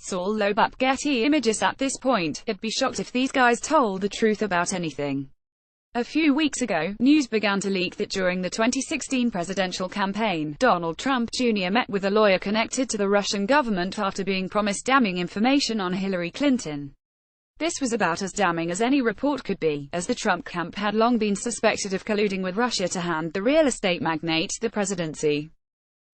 Saul Lobap, Getty Images. At this point, I'd be shocked if these guys told the truth about anything. A few weeks ago, news began to leak that during the 2016 presidential campaign, Donald Trump Jr. met with a lawyer connected to the Russian government after being promised damning information on Hillary Clinton. This was about as damning as any report could be, as the Trump camp had long been suspected of colluding with Russia to hand the real estate magnate the presidency.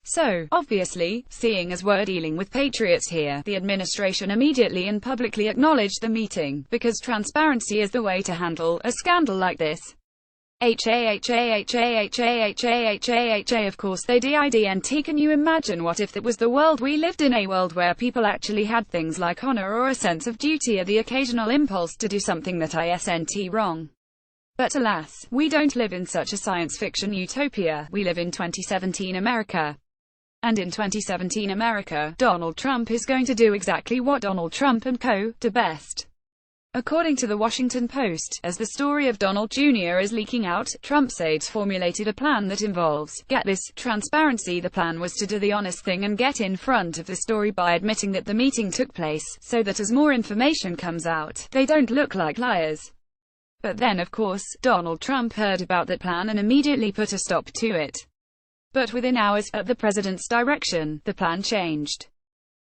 So, obviously, seeing as we're dealing with patriots here, the administration immediately and publicly acknowledged the meeting, because transparency is the way to handle a scandal like this. Of course they didn't. Can you imagine what if that was the world we lived in, a world where people actually had things like honor or a sense of duty or the occasional impulse to do something that isn't wrong? But alas, we don't live in such a science fiction utopia, we live in 2017 America. And in 2017 America, Donald Trump is going to do exactly what Donald Trump and co. do best. According to the Washington Post, as the story of Donald Jr. is leaking out, Trump's aides formulated a plan that involves, get this, transparency. The plan was to do the honest thing and get in front of the story by admitting that the meeting took place, so that as more information comes out, they don't look like liars. But then of course, Donald Trump heard about that plan and immediately put a stop to it. But within hours, at the president's direction, the plan changed.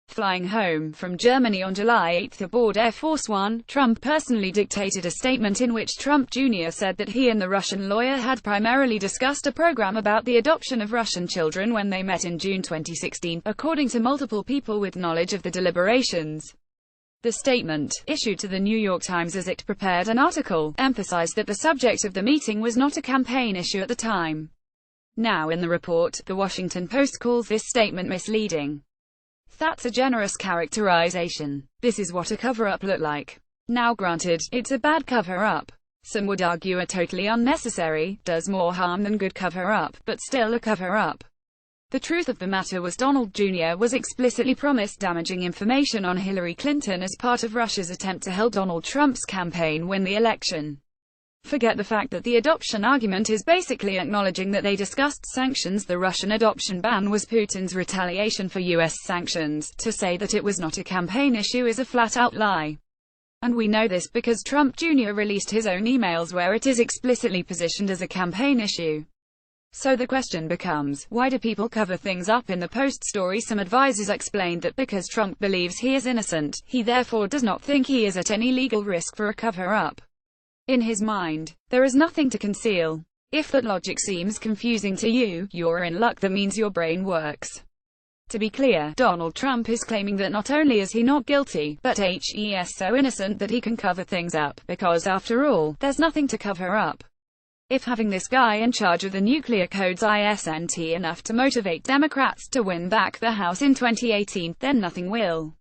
Flying home from Germany on July 8 aboard Air Force One, Trump personally dictated a statement in which Trump Jr. said that he and the Russian lawyer had primarily discussed a program about the adoption of Russian children when they met in June 2016, according to multiple people with knowledge of the deliberations. The statement, issued to the New York Times as it prepared an article, emphasized that the subject of the meeting was not a campaign issue at the time. Now in the report, the Washington Post calls this statement misleading. That's a generous characterization. This is what a cover-up looked like. Now granted, it's a bad cover-up. Some would argue a totally unnecessary, does more harm than good cover-up, but still a cover-up. The truth of the matter was Donald Jr. was explicitly promised damaging information on Hillary Clinton as part of Russia's attempt to help Donald Trump's campaign win the election. Forget the fact that the adoption argument is basically acknowledging that they discussed sanctions. The Russian adoption ban was Putin's retaliation for US sanctions. To say that it was not a campaign issue is a flat-out lie. And we know this because Trump Jr. released his own emails where it is explicitly positioned as a campaign issue. So the question becomes, why do people cover things up? In the Post story, some advisors explained that because Trump believes he is innocent, he therefore does not think he is at any legal risk for a cover-up. In his mind, there is nothing to conceal. If that logic seems confusing to you, you're in luck. That means your brain works. To be clear, Donald Trump is claiming that not only is he not guilty, but he's so innocent that he can cover things up, because after all, there's nothing to cover up. If having this guy in charge of the nuclear codes isn't enough to motivate Democrats to win back the House in 2018, then nothing will.